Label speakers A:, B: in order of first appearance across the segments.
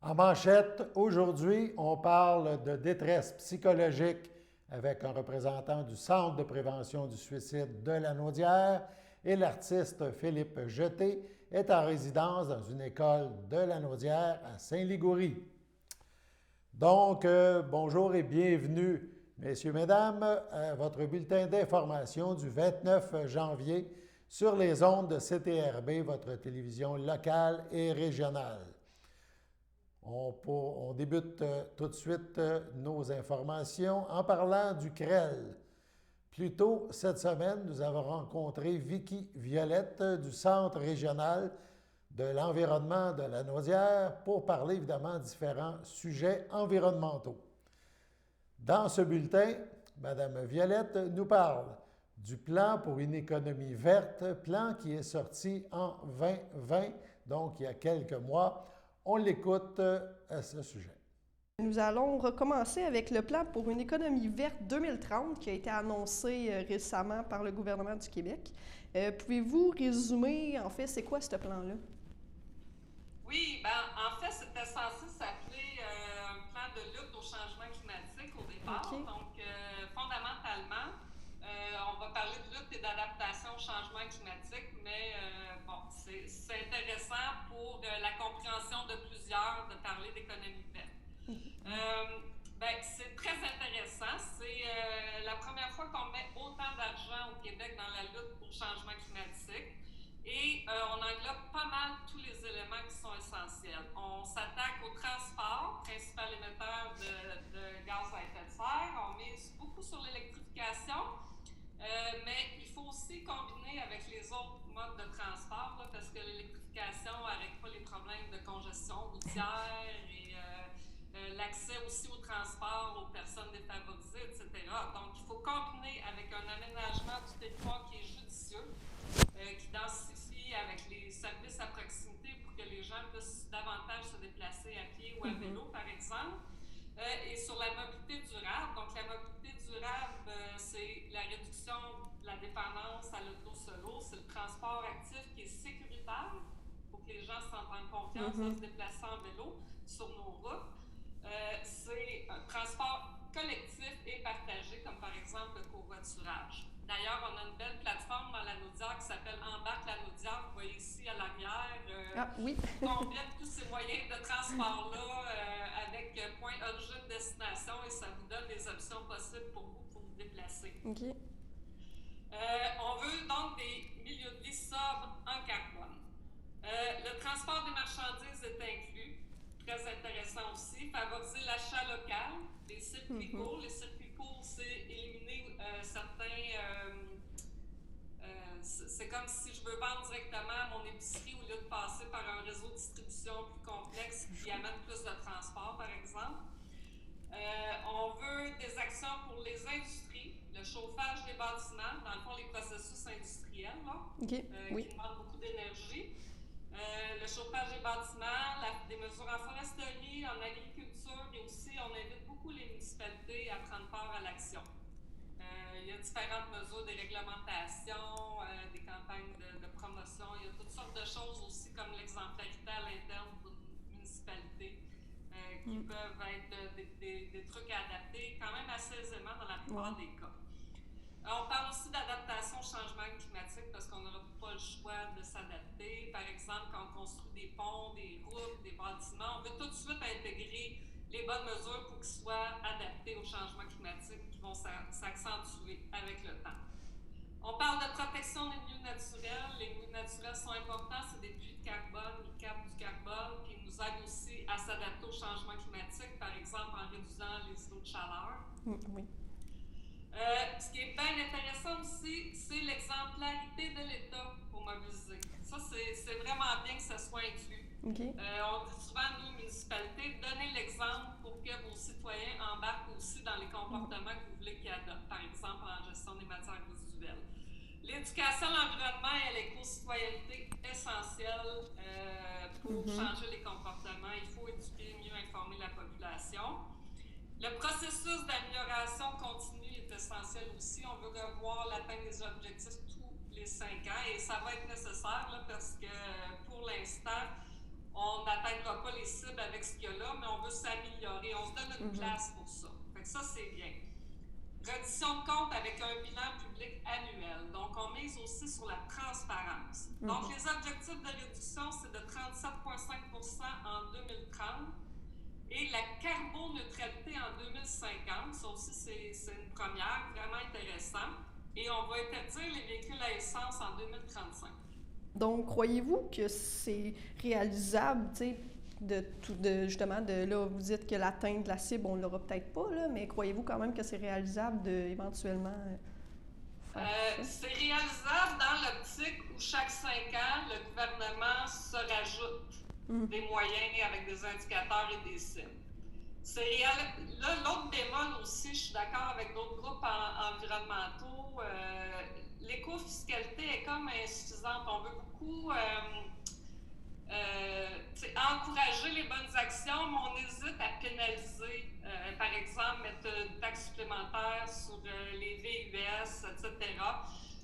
A: En manchette, aujourd'hui, on parle de détresse psychologique avec un représentant du Centre de prévention du suicide de Lanaudière et l'artiste Philippe Jeté est en résidence dans une école de Lanaudière à Saint-Ligouri. Donc, bonjour et bienvenue, messieurs, mesdames, à votre bulletin d'information du 29 janvier sur les ondes de CTRB, votre télévision locale et régionale. On débute tout de suite nos informations en parlant du CREL. Plus tôt cette semaine, nous avons rencontré Vicky Violette du Centre régional de l'environnement de Lanaudière pour parler évidemment de différents sujets environnementaux. Dans ce bulletin, Mme Violette nous parle du plan pour une économie verte, plan qui est sorti en 2020, donc il y a quelques mois. On l'écoute à ce sujet.
B: Nous allons recommencer avec le plan pour une économie verte 2030 qui a été annoncé récemment par le gouvernement du Québec. Pouvez-vous résumer, en fait, c'est quoi ce plan-là?
C: Oui, en fait, c'était censé s'appeler un plan de lutte au changement climatique au départ.
B: Okay.
C: Donc, fondamentalement, on va parler de lutte et d'adaptation au changement climatique, mais c'est intéressant pour la compréhension de plusieurs de parler d'économie verte. C'est très intéressant. C'est la première fois qu'on met autant d'argent au Québec dans la lutte pour le changement climatique. Et on englobe pas mal tous les éléments qui sont essentiels. On s'attaque au transport, principal émetteur de gaz à effet de serre. On mise beaucoup sur l'électrification, mais il faut aussi combiner avec les autres modes de transport, là, parce que l'électrification n'arrête pas les problèmes de congestion routière et l'accès aussi au transport aux personnes défavorisées, etc. Donc, il faut combiner avec un aménagement du territoire qui est judicieux, qui densifie avec les services à proximité pour que les gens puissent davantage se déplacer à pied ou à vélo, par exemple. Et sur la mobilité durable, donc la mobilité durable, c'est la réduction de la dépendance à l'auto-solo, c'est le transport actif qui est sécuritaire pour que les gens se sentent en confiance à se déplacer en vélo sur nos routes. C'est un transport collectif et partagé, comme par exemple le covoiturage. D'ailleurs, on a une belle plateforme dans Lanaudière qui s'appelle Embarque Lanaudière. Vous voyez ici à l'arrière.
B: Oui.
C: Combine tous ces moyens de transport-là avec point origine-destination et ça vous donne des options possibles pour vous déplacer.
B: Okay.
C: On veut donc des milieux de vie sobres en carbone. Le transport des marchandises est inclus. Très intéressant aussi. Favoriser l'achat local, les circuits courts. Les circuits courts, c'est éliminer certains... c'est comme si je veux vendre directement à mon épicerie au lieu de passer par un réseau de distribution plus complexe qui amène plus de transport, par exemple. On veut des actions pour les industries, le chauffage des bâtiments, dans le fond, les processus industriels, là,
B: Okay.
C: qui demandent beaucoup d'énergie. Le chauffage des bâtiments, des mesures en foresterie, en agriculture, et aussi on invite beaucoup les municipalités à prendre part à l'action. Il y a différentes mesures, des réglementations, des campagnes de promotion, il y a toutes sortes de choses aussi comme l'exemplarité à l'interne pour une municipalité qui peuvent être des trucs à adapter quand même assez aisément dans la plupart des cas. On parle aussi d'adaptation au changement climatique parce qu'on n'aura pas le choix de s'adapter. Par exemple, quand on construit des ponts, des routes, des bâtiments, on veut tout de suite intégrer les bonnes mesures pour qu'ils soient adaptés au changement climatique qui vont s'accentuer avec le temps. On parle de protection des milieux naturels. Les milieux naturels sont importants, c'est des puits de carbone, ils captent du carbone, puis ils nous aident aussi à s'adapter au changement climatique, par exemple en réduisant les îlots de chaleur.
B: Oui.
C: Ce qui est bien intéressant aussi, c'est l'exemplarité de l'État pour mobiliser. Ça, c'est vraiment bien que ça soit inclus.
B: Okay.
C: On dit souvent, nous, municipalités, donnez l'exemple pour que vos citoyens embarquent aussi dans les comportements que vous voulez qu'ils adoptent, par exemple en gestion des matières résiduelles. L'éducation à l'environnement et à l'éco-citoyenneté essentielle pour changer les comportements. Il faut éduquer, mieux informer la population. Le processus d'amélioration continue est essentiel aussi. On veut revoir l'atteinte des objectifs tous les 5 ans et ça va être nécessaire là, parce que pour l'instant, on n'atteindra pas les cibles avec ce qu'il y a là, mais on veut s'améliorer. On se donne une place pour ça. Fait que ça, c'est bien. Reddition de compte avec un bilan public annuel. Donc, on mise aussi sur la transparence. Donc, les objectifs de réduction, c'est de 37,5 en 2030 et la carboneutralité en 2050. Ça aussi, c'est une première, vraiment intéressant. Et on va interdire les véhicules à essence en 2035.
B: Donc, croyez-vous que c'est réalisable, tu sais, justement, là, vous dites que l'atteinte de la cible, on ne l'aura peut-être pas, là, mais croyez-vous quand même que c'est réalisable d'éventuellement faire ça?
C: C'est réalisable dans l'optique où chaque 5 ans, le gouvernement se rajoute des moyens avec des indicateurs et des cibles. Là, l'autre bémol aussi, je suis d'accord avec d'autres groupes environnementaux, l'éco-fiscalité est comme insuffisante. On veut beaucoup encourager les bonnes actions, mais on hésite à pénaliser. Par exemple, mettre une taxe supplémentaire sur les VUS, etc.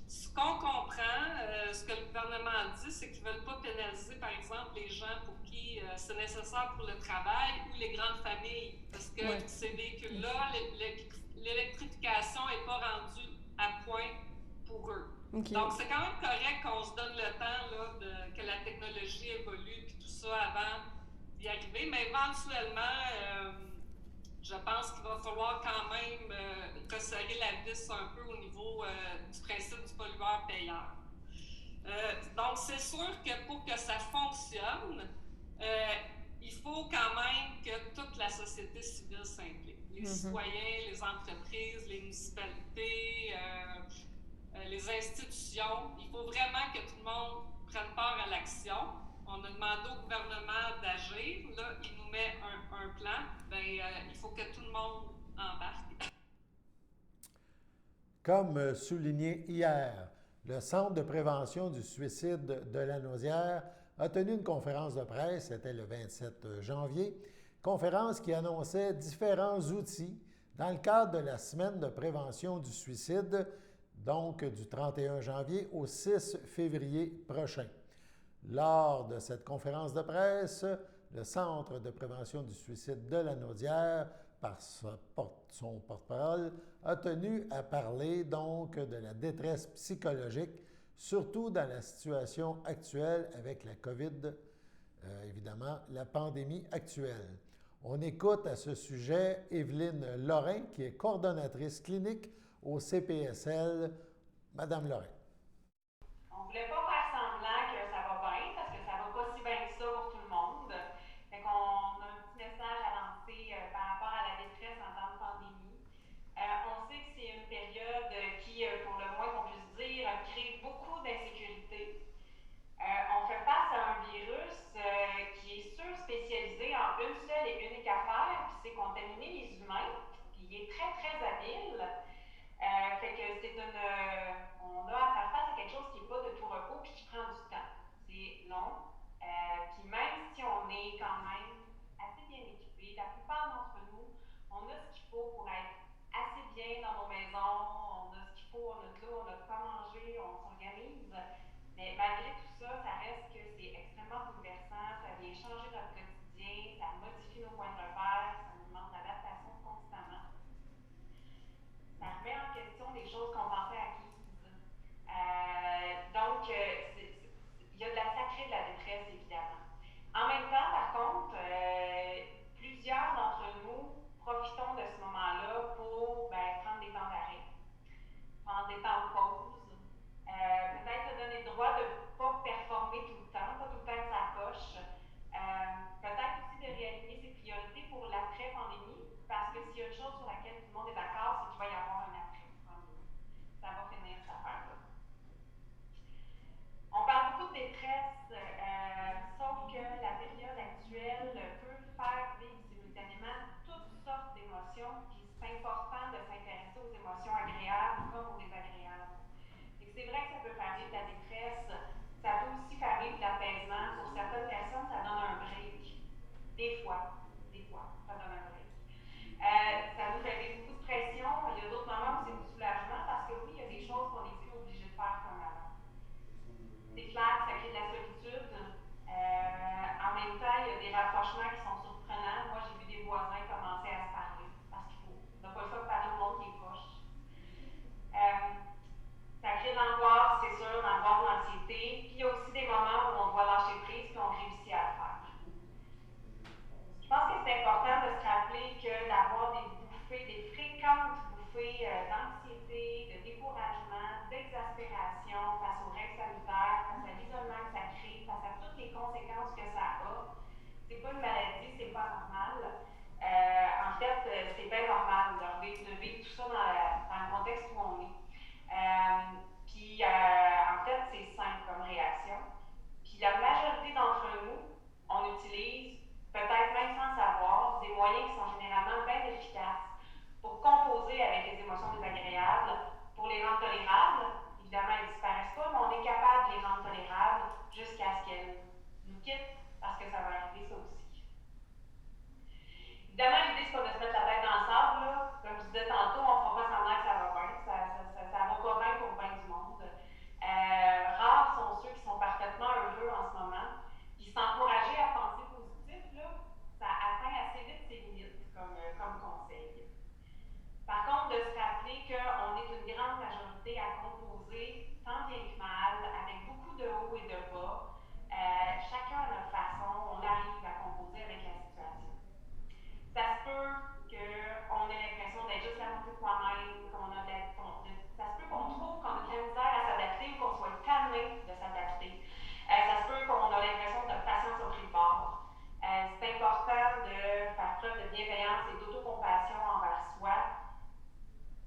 C: Ce qu'on comprend, ce que le gouvernement dit, c'est qu'ils ne veulent pas pénaliser, par exemple, les gens pour qui c'est nécessaire pour le travail ou les grandes familles, parce que ces véhicules-là, l'électrification n'est pas rendue à point pour eux. Okay. Donc, c'est quand même correct qu'on se donne le temps là, que la technologie évolue et tout ça avant d'y arriver, mais éventuellement, je pense qu'il va falloir quand même resserrer la vis un peu au niveau du principe du pollueur-payeur. Donc, c'est sûr que pour que ça fonctionne, il faut quand même que toute la société civile s'implique. Les citoyens, les entreprises, les municipalités, les institutions. Il faut vraiment que tout le monde prenne part à l'action. On a demandé au gouvernement d'agir. Là, il nous met un plan. Il faut que tout le monde embarque.
A: Comme souligné hier, le Centre de prévention du suicide de Lanaudière a tenu une conférence de presse, c'était le 27 janvier, conférence qui annonçait différents outils dans le cadre de la semaine de prévention du suicide, donc du 31 janvier au 6 février prochain. Lors de cette conférence de presse, le Centre de prévention du suicide de Lanaudière, par son porte-parole, a tenu à parler donc de la détresse psychologique, surtout dans la situation actuelle avec la COVID, évidemment, la pandémie actuelle. On écoute à ce sujet Evelyne Lorrain, qui est coordonnatrice clinique au CPSL. Madame Lorrain.
D: On ne voulait pas faire semblant que ça va bien, parce que ça va pas si bien que ça pour tout le monde. Fait qu'on a un petit message à lancer par rapport à la détresse en temps de pandémie. On sait que c'est une période qui, pour le moins qu'on puisse dire, crée beaucoup d'insécurité. On fait face à un virus qui est surspécialisé en une seule et unique affaire, puis c'est contaminer les humains, puis il est très, très habile. Fait que c'est on a à faire face à quelque chose qui n'est pas de tout repos puis qui prend du temps. C'est long. Puis même si on est quand même assez bien équipés, la plupart d'entre nous, on a ce qu'il faut pour être assez bien dans nos maisons, on a ce qu'il faut, on a de l'eau, on a de quoi manger, on s'organise. Mais malgré tout ça, ça reste que c'est extrêmement bouleversant, ça vient changer notre quotidien, ça modifie nos points de repère, ça nous demande d'adaptation constamment. Ça remet en question des choses qu'on pensait acquises. Donc, il y a de la sacrée de la détresse, évidemment. En même temps, par contre, plusieurs d'entre nous profitons de ce moment-là pour prendre des temps d'arrêt, prendre des temps de pause, peut-être se donner le droit de ne pas performer contexte où on est. En fait, c'est simple comme réaction. Puis la majorité d'entre nous, on utilise, peut-être même sans savoir, des moyens qui sont généralement bien efficaces pour composer avec les émotions désagréables, pour les rendre tolérables. Évidemment, elles ne disparaissent pas, mais on est capable de les rendre tolérables jusqu'à ce qu'elles nous quittent, parce que ça va arriver ça aussi. Évidemment, l'idée, c'est pas de se mettre la tête dans le sable, là. Comme je disais tantôt, on ne fera pas semblant que ça va bien. Ça va pas bien pour bien du monde. Rares sont ceux qui sont parfaitement heureux en ce moment. Puis s'encourager à penser positif, là, ça atteint assez vite ses limites comme conseil. Par contre, de se rappeler qu'on est une grande majorité à composer, tant bien que mal, avec beaucoup de hauts et de bas. Chacun à notre façon, on arrive à composer avec la situation. Ça se peut qu'on ait l'impression d'être juste la moitié de soi-même, ça se peut qu'on trouve qu'on a de la misère à s'adapter ou qu'on soit tanné de s'adapter. Ça se peut qu'on a l'impression de patience au prix de bord. C'est important de faire preuve de bienveillance et d'autocompassion envers soi.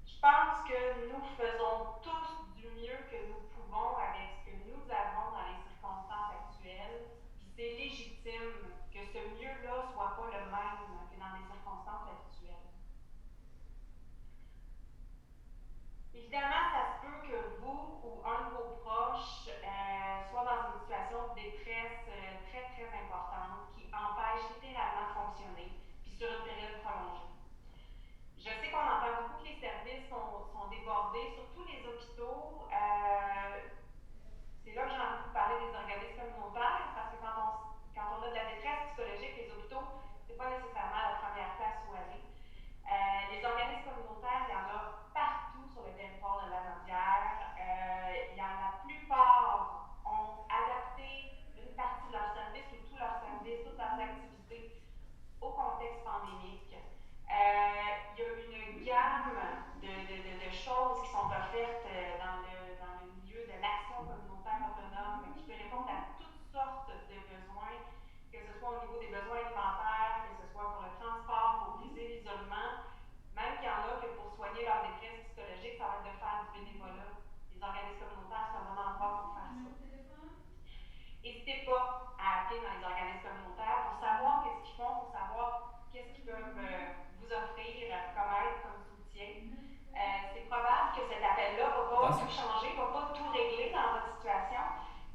D: Je pense que nous faisons tous du mieux que nous pouvons avec ce que nous avons dans les circonstances actuelles. Puis c'est légitime que ce mieux-là ne soit pas le même que dans les circonstances actuelles. Évidemment, ça se peut que vous ou un de vos proches soit dans une situation de détresse très, très importante qui empêche littéralement de fonctionner, puis sur une période prolongée. Je sais qu'on entend beaucoup que les services sont débordés, surtout les hôpitaux. C'est là que j'ai envie de vous parler des organismes communautaires, parce que quand on a de la détresse psychologique, les hôpitaux, c'est pas nécessairement la première place où aller. Les organismes communautaires, il y en a partout sur le territoire de la Naudière. La plupart ont adapté une partie de leurs services ou tous leurs services, toutes leurs activités au contexte pandémique. Il y a une gamme de choses qui sont offertes dans le milieu de l'action communautaire autonome qui peut répondre à toutes sortes de besoins, que ce soit au niveau des besoins alimentaires, que ce soit pour le transport, pour briser l'isolement, même qu'il y en a que pour soigner leur détresse psychologique, ça va être de faire du bénévolat. Les organismes communautaires, c'est un bon endroit pour faire ça. N'hésitez pas à appeler dans les organismes communautaires pour savoir qu'est-ce qu'ils font, pour savoir qu'est-ce qu'ils peuvent vous offrir comme aide, comme soutien. C'est probable que cet appel-là ne va pas tout changer, ne va pas tout régler dans votre situation,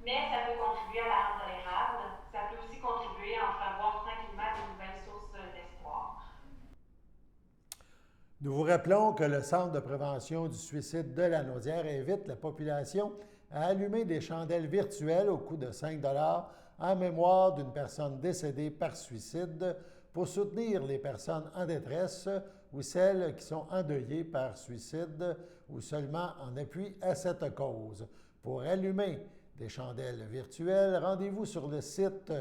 D: mais ça peut contribuer à la rendre tolérable. Ça peut aussi contribuer à entrevoir tranquillement de nouvelles sources d'espoir.
A: Nous vous rappelons que le Centre de prévention du suicide de la Naudière invite la population à allumer des chandelles virtuelles au coût de 5 $ en mémoire d'une personne décédée par suicide pour soutenir les personnes en détresse ou celles qui sont endeuillées par suicide ou seulement en appui à cette cause. Pour allumer des chandelles virtuelles, rendez-vous sur le site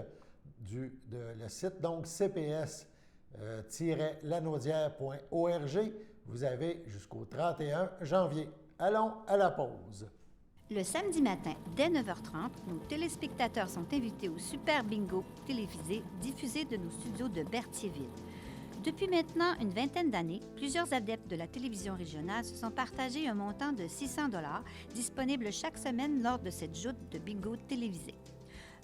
A: donc cps-lanaudière.org. Vous avez jusqu'au 31 janvier. Allons à la pause.
E: Le samedi matin, dès 9h30, nos téléspectateurs sont invités au Super Bingo télévisé diffusé de nos studios de Berthierville. Depuis maintenant une vingtaine d'années, plusieurs adeptes de la télévision régionale se sont partagés un montant de 600 $ disponible chaque semaine lors de cette joute de bingo télévisé.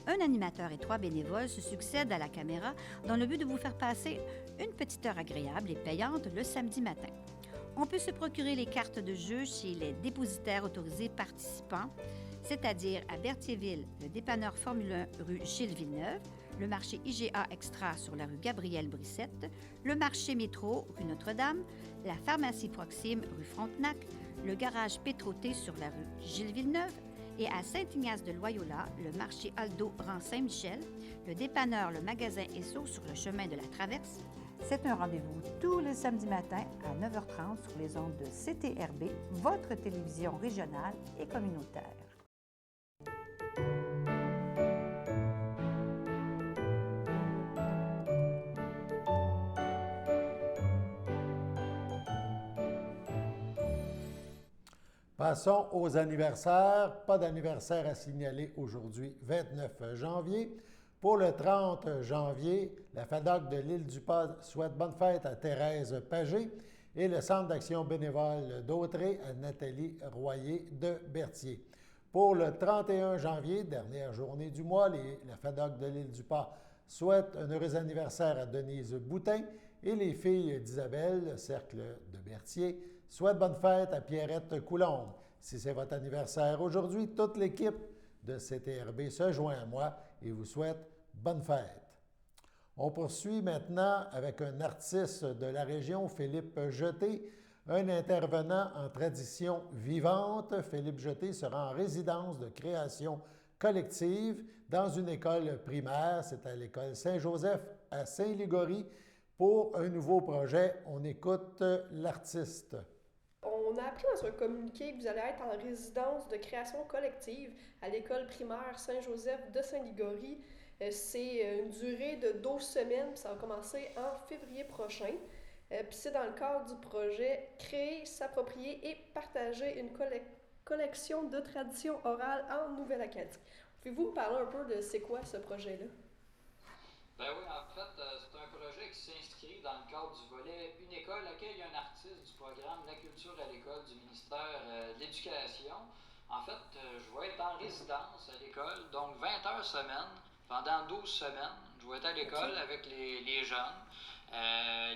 E: Un animateur et 3 bénévoles se succèdent à la caméra dans le but de vous faire passer une petite heure agréable et payante le samedi matin. On peut se procurer les cartes de jeu chez les dépositaires autorisés participants, c'est-à-dire à Berthierville, le dépanneur Formule 1 rue Gilles Villeneuve, le marché IGA Extra sur la rue Gabrielle Brissette, le marché Métro rue Notre-Dame, la pharmacie Proxime rue Frontenac, le garage Pétroté sur la rue Gilles Villeneuve et à Saint-Ignace de Loyola, le marché Aldo rang Saint-Michel, le dépanneur Le Magasin Esso sur le chemin de la Traverse.
F: C'est un rendez-vous tous les samedis matins à 9h30 sur les ondes de CTRB, votre télévision régionale et communautaire.
A: Passons aux anniversaires. Pas d'anniversaire à signaler aujourd'hui, 29 janvier. Pour le 30 janvier, la FADOC de l'Île-du-Pas souhaite bonne fête à Thérèse Pagé et le Centre d'action bénévole d'Autrey à Nathalie Royer de Berthier. Pour le 31 janvier, dernière journée du mois, la FADOC de l'Île-du-Pas souhaite un heureux anniversaire à Denise Boutin et les filles d'Isabelle, le Cercle de Berthier, souhaitent bonne fête à Pierrette Coulombe. Si c'est votre anniversaire aujourd'hui, toute l'équipe de CTRB se joint à moi et vous souhaite bonne fête. On poursuit maintenant avec un artiste de la région, Philippe Jeté, un intervenant en tradition vivante. Philippe Jeté sera en résidence de création collective dans une école primaire. C'est à l'école Saint-Joseph à Saint-Ligory pour un nouveau projet. On écoute l'artiste.
B: On a appris dans un communiqué que vous allez être en résidence de création collective à l'école primaire Saint-Joseph de Saint-Ligory. C'est une durée de 12 semaines, puis ça va commencer en février prochain. Puis c'est dans le cadre du projet Créer, s'approprier et partager une collection de traditions orales en Nouvelle-Acadie. Pouvez-vous me parler un peu de c'est quoi ce projet-là?
G: Ben oui, en fait, c'est un projet qui s'inscrit dans le cadre du volet Une école accueille un artiste du programme La culture à l'école du ministère de l'Éducation. En fait, je vais être en résidence à l'école, donc 20 heures semaine, pendant 12 semaines. Je vais être à l'école avec les jeunes.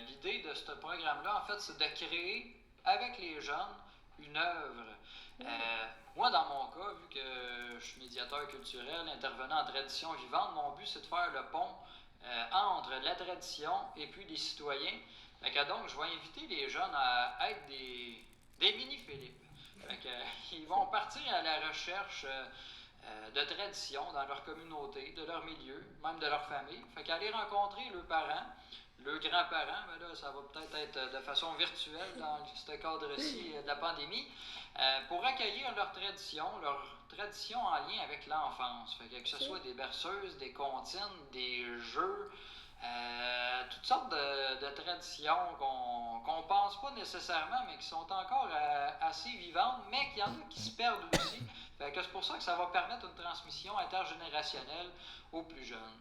G: L'idée de ce programme-là, en fait, c'est de créer avec les jeunes une œuvre. Moi, dans mon cas, vu que je suis médiateur culturel, intervenant en tradition vivante, mon but, c'est de faire le pont entre la tradition et puis les citoyens. Donc, je vais inviter les jeunes à être des mini-Philippe. Ils vont partir à la recherche de traditions dans leur communauté, de leur milieu, même de leur famille. Aller rencontrer leurs parents, leurs grands-parents, mais là, ça va peut-être être de façon virtuelle dans ce cadre-ci de la pandémie, pour accueillir leurs traditions en lien avec l'enfance. Que ce soit des berceuses, des comptines, des jeux, toutes sortes de traditions qu'on pense pas nécessairement, mais qui sont encore assez vivantes, mais qu'il y en a qui se perdent aussi. C'est pour ça que ça va permettre une transmission intergénérationnelle aux plus jeunes.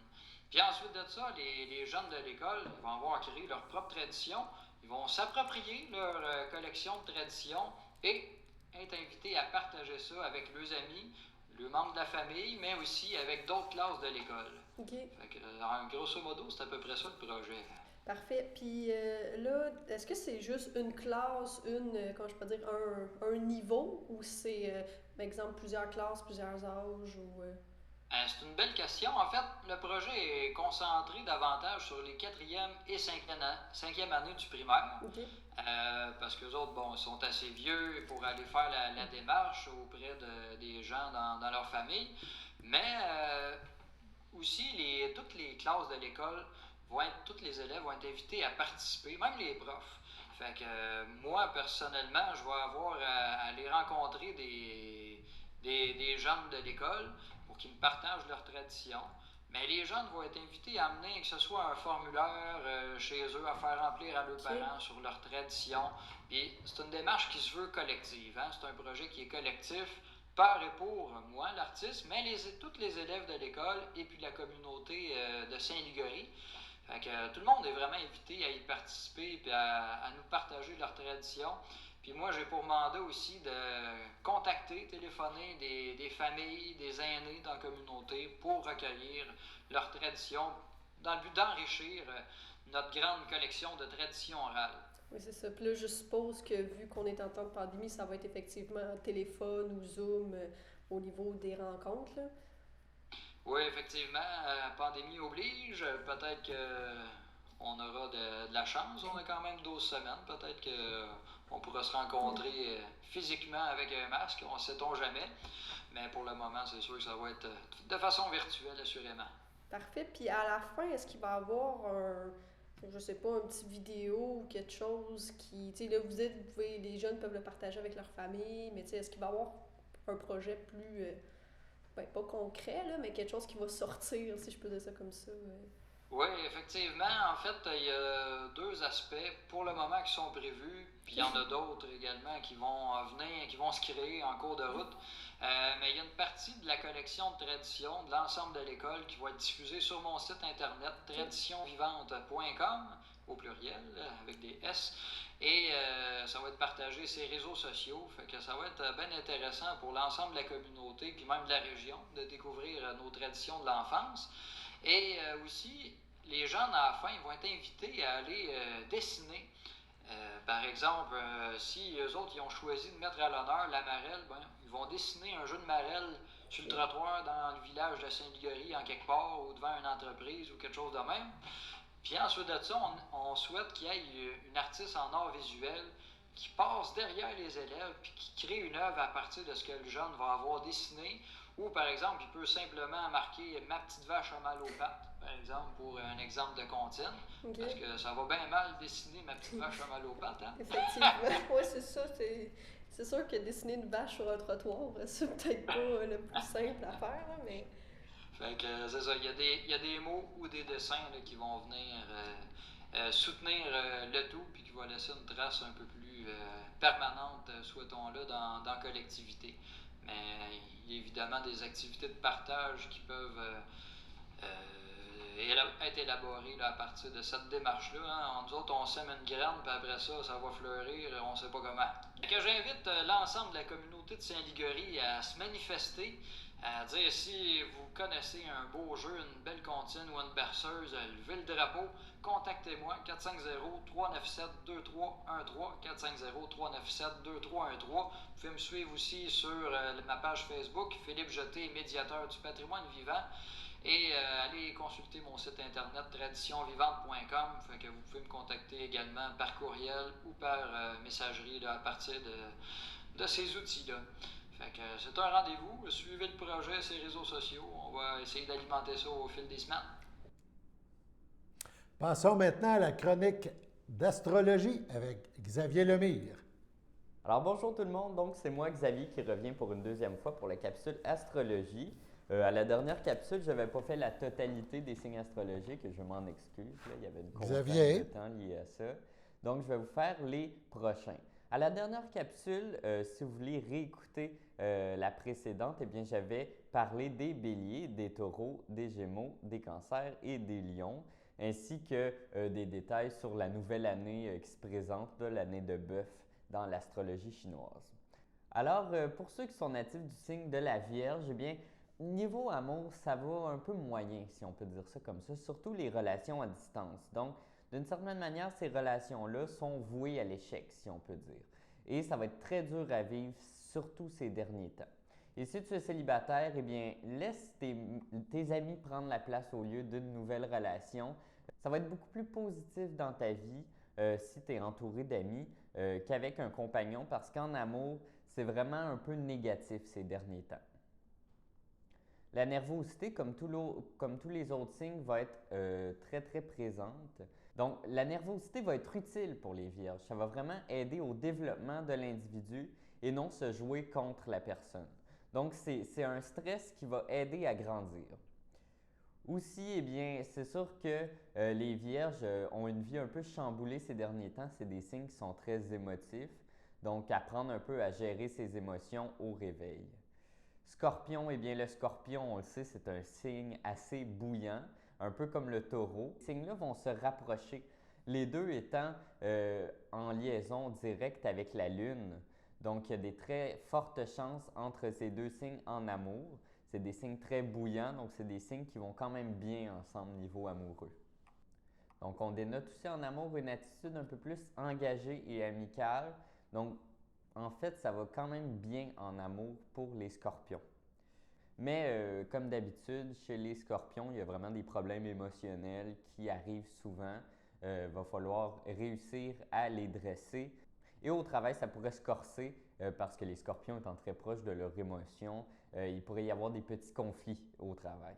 G: Puis ensuite de ça, les jeunes de l'école vont avoir créé leur propre tradition, ils vont s'approprier leur collection de traditions et être invités à partager ça avec leurs amis, leurs membres de la famille, mais aussi avec d'autres classes de l'école.
B: OK.
G: Grosso modo, c'est à peu près ça le projet.
B: Parfait. Puis là, est-ce que c'est juste une classe, comment je peux dire, un niveau, ou c'est, par exemple, plusieurs classes, plusieurs âges, ou...
G: C'est une belle question. En fait, le projet est concentré davantage sur les 4e et 5e années du primaire.
B: Okay.
G: Parce qu'eux autres, ils sont assez vieux pour aller faire la démarche auprès des gens dans leur famille. Mais aussi, toutes les classes de l'école tous les élèves vont être invités à participer, même les profs. Moi, personnellement, je vais avoir à aller rencontrer des jeunes de l'école pour qu'ils me partagent leurs traditions. Mais les jeunes vont être invités à amener que ce soit un formulaire chez eux à faire remplir à leurs parents sur leurs traditions. Puis c'est une démarche qui se veut collective. C'est un projet qui est collectif par et pour moi, l'artiste, mais tous les élèves de l'école et puis la communauté de Saint-Ligory. Tout le monde est vraiment invité à y participer et à nous partager leurs traditions. Puis moi, j'ai pour mandat aussi de contacter, téléphoner des familles, des aînés dans la communauté pour recueillir leurs traditions dans le but d'enrichir notre grande collection de traditions orales.
B: Oui, c'est ça. Puis là, je suppose que vu qu'on est en temps de pandémie, ça va être effectivement téléphone ou Zoom au niveau des rencontres, là.
G: Oui, effectivement, pandémie oblige. Peut-être qu'on aura de la chance. On a quand même 12 semaines. Peut-être qu'on pourra se rencontrer physiquement avec un masque. On ne sait-on jamais. Mais pour le moment, c'est sûr que ça va être de façon virtuelle, assurément.
B: Parfait. Puis à la fin, est-ce qu'il va y avoir je sais pas, une petite vidéo ou quelque chose qui... Tu sais, là, les jeunes peuvent le partager avec leur famille, mais tu sais, est-ce qu'il va y avoir un projet plus... pas concret, là, mais quelque chose qui va sortir, si je peux dire ça comme ça.
G: Oui, effectivement. En fait, il y a 2 aspects pour le moment qui sont prévus, puis il y en a d'autres également qui vont venir, qui vont se créer en cours de route. Mais il y a une partie de la collection de traditions de l'ensemble de l'école qui va être diffusée sur mon site internet traditionvivante.com au pluriel, avec des S. Et ça va être partagé sur les réseaux sociaux. Fait que ça va être bien intéressant pour l'ensemble de la communauté, puis même de la région, de découvrir nos traditions de l'enfance. Et aussi, les gens, à la fin, vont être invités à aller dessiner. Par exemple, si eux autres ils ont choisi de mettre à l'honneur la marelle, ben, ils vont dessiner un jeu de marelle sur le trottoir dans le village de Saint-Ligory, en quelque part, ou devant une entreprise ou quelque chose de même. Puis ensuite de ça, on souhaite qu'il y ait une artiste en art visuel qui passe derrière les élèves puis qui crée une œuvre à partir de ce que le jeune va avoir dessiné. Ou par exemple, il peut simplement marquer ma petite vache a mal aux pattes, par exemple, pour un exemple de comptine.
B: OK.
G: Parce que ça va bien mal dessiner ma petite vache a mal aux pattes, hein?
B: Effectivement. Oui, c'est ça. C'est sûr que dessiner une vache sur un trottoir, c'est peut-être pas le plus simple à faire, là, mais...
G: Fait que c'est ça, il y a des mots ou des dessins là, qui vont venir soutenir le tout, puis qui vont laisser une trace un peu plus permanente, souhaitons-le, dans la collectivité. Mais il y a évidemment des activités de partage qui peuvent être élaborées là, à partir de cette démarche-là. Hein. Nous autres, on sème une graine, puis après ça, ça va fleurir, on ne sait pas comment. Que j'invite l'ensemble de la communauté de Saint-Ligory à se manifester, à dire si vous connaissez un beau jeu, une belle comptine ou une berceuse, levez le drapeau, contactez-moi 450-397-2313, 450-397-2313. Vous pouvez me suivre aussi sur ma page Facebook, Philippe Jeté, médiateur du patrimoine vivant, et allez consulter mon site internet traditionvivante.com, fait que vous pouvez me contacter également par courriel ou par messagerie là, à partir de ces outils-là. Fait que c'est un rendez-vous, suivez le projet sur les réseaux sociaux, on va essayer d'alimenter ça au fil des semaines.
A: Passons maintenant à la chronique d'astrologie avec Xavier Lemire.
H: Alors bonjour tout le monde, donc c'est moi Xavier qui revient pour une deuxième fois pour la capsule astrologie. À la dernière capsule, je n'avais pas fait la totalité des signes astrologiques et je m'en excuse, là, il y avait une contrainte de temps liée à ça. Donc je vais vous faire les prochains. À la dernière capsule, si vous voulez réécouter la précédente, eh bien j'avais parlé des béliers, des taureaux, des gémeaux, des cancers et des lions, ainsi que des détails sur la nouvelle année qui se présente, l'année de bœuf dans l'astrologie chinoise. Alors, pour ceux qui sont natifs du signe de la Vierge, eh bien, niveau amour, ça va un peu moyen, si on peut dire ça comme ça, surtout les relations à distance. Donc, d'une certaine manière, ces relations-là sont vouées à l'échec, si on peut dire. Et ça va être très dur à vivre, surtout ces derniers temps. Et si tu es célibataire, eh bien, laisse tes amis prendre la place au lieu d'une nouvelle relation. Ça va être beaucoup plus positif dans ta vie si tu es entouré d'amis qu'avec un compagnon, parce qu'en amour, c'est vraiment un peu négatif ces derniers temps. La nervosité, comme tous les autres signes, va être très, très présente. Donc, la nervosité va être utile pour les Vierges. Ça va vraiment aider au développement de l'individu et non se jouer contre la personne. Donc, c'est un stress qui va aider à grandir. Aussi, eh bien, c'est sûr que les Vierges ont une vie un peu chamboulée ces derniers temps. C'est des signes qui sont très émotifs. Donc, apprendre un peu à gérer ses émotions au réveil. Scorpion, eh bien le scorpion, on le sait, c'est un signe assez bouillant, un peu comme le taureau. Ces signes-là vont se rapprocher, les deux étant en liaison directe avec la Lune. Donc, il y a des très fortes chances entre ces deux signes en amour. C'est des signes très bouillants, donc c'est des signes qui vont quand même bien ensemble niveau amoureux. Donc, on dénote aussi en amour une attitude un peu plus engagée et amicale. Donc, en fait, ça va quand même bien en amour pour les scorpions. Mais comme d'habitude, chez les scorpions, il y a vraiment des problèmes émotionnels qui arrivent souvent. Il va falloir réussir à les dresser. Et au travail, ça pourrait se corser parce que les scorpions étant très proches de leurs émotions, il pourrait y avoir des petits conflits au travail.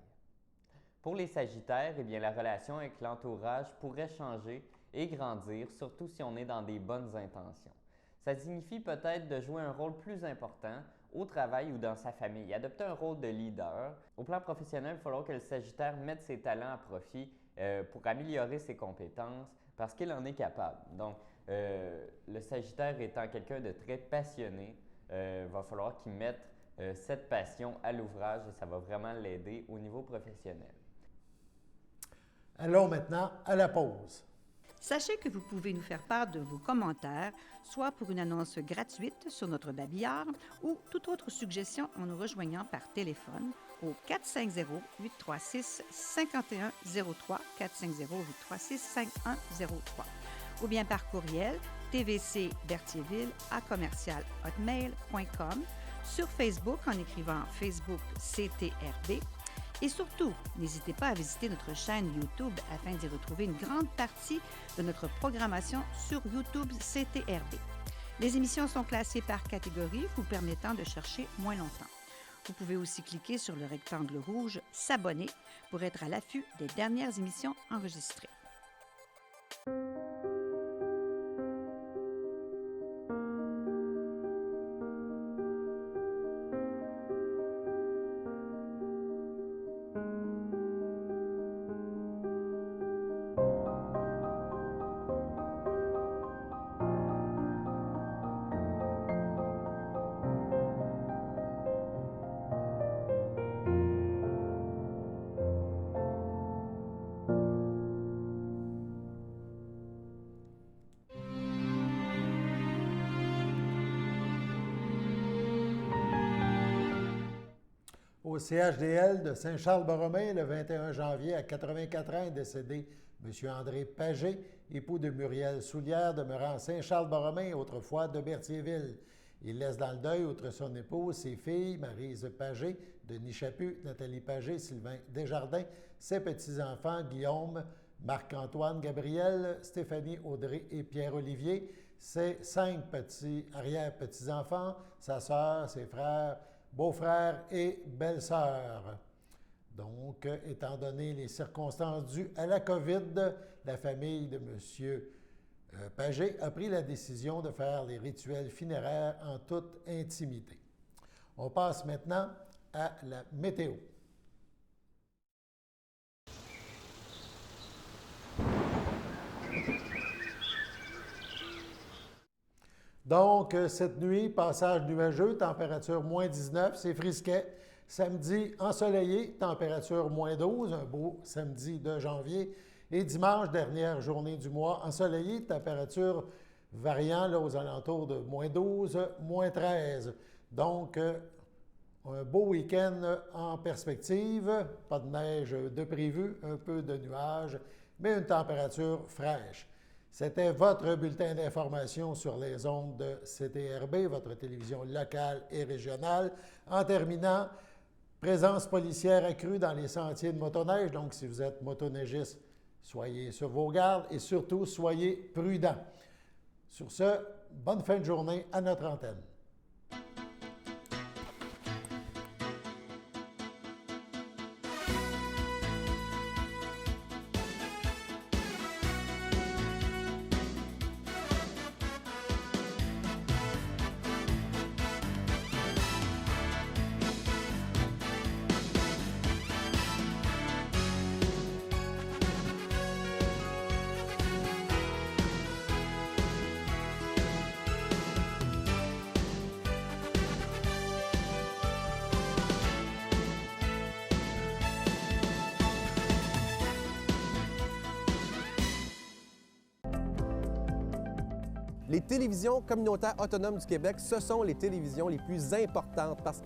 H: Pour les sagittaires, eh bien, la relation avec l'entourage pourrait changer et grandir, surtout si on est dans des bonnes intentions. Ça signifie peut-être de jouer un rôle plus important au travail ou dans sa famille, adopter un rôle de leader. Au plan professionnel, il va falloir que le Sagittaire mette ses talents à profit pour améliorer ses compétences parce qu'il en est capable. Donc, le Sagittaire étant quelqu'un de très passionné, il va falloir qu'il mette cette passion à l'ouvrage et ça va vraiment l'aider au niveau professionnel.
A: Allons maintenant à la pause.
F: Sachez que vous pouvez nous faire part de vos commentaires, soit pour une annonce gratuite sur notre babillard ou toute autre suggestion en nous rejoignant par téléphone au 450-836-5103, 450-836-5103, ou bien par courriel tvcberthierville@hotmail.com, sur Facebook en écrivant Facebook CTRB. Et surtout, n'hésitez pas à visiter notre chaîne YouTube afin d'y retrouver une grande partie de notre programmation sur YouTube CTRB. Les émissions sont classées par catégorie, vous permettant de chercher moins longtemps. Vous pouvez aussi cliquer sur le rectangle rouge « S'abonner » pour être à l'affût des dernières émissions enregistrées.
A: Au CHDL de Saint-Charles-Borromée, le 21 janvier, à 84 ans, est décédé M. André Pagé, époux de Muriel Soulière, demeurant à Saint-Charles-Borromée, autrefois de Berthierville. Il laisse dans le deuil, outre son épouse, ses filles, Maryse Pagé, Denis Chaput, Nathalie Pagé, Sylvain Desjardins, ses petits-enfants, Guillaume, Marc-Antoine, Gabriel, Stéphanie Audrey et Pierre-Olivier, ses 5 arrière-petits-enfants, sa sœur, ses frères, beaux-frères et belles-sœurs. Donc, étant donné les circonstances dues à la COVID, la famille de M. Pagé a pris la décision de faire les rituels funéraires en toute intimité. On passe maintenant à la météo. Donc, cette nuit, passage nuageux, température moins 19, c'est frisquet. Samedi, ensoleillé, température moins 12, un beau samedi de janvier. Et dimanche, dernière journée du mois, ensoleillé, température variant là, aux alentours de moins 12, moins 13. Donc, un beau week-end en perspective, pas de neige de prévu, un peu de nuages, mais une température fraîche. C'était votre bulletin d'information sur les ondes de CTRB, votre télévision locale et régionale. En terminant, présence policière accrue dans les sentiers de motoneige. Donc, si vous êtes motoneigiste, soyez sur vos gardes et surtout, soyez prudents. Sur ce, bonne fin de journée à notre antenne.
I: Les télévisions communautaires autonomes du Québec, ce sont les télévisions les plus importantes parce que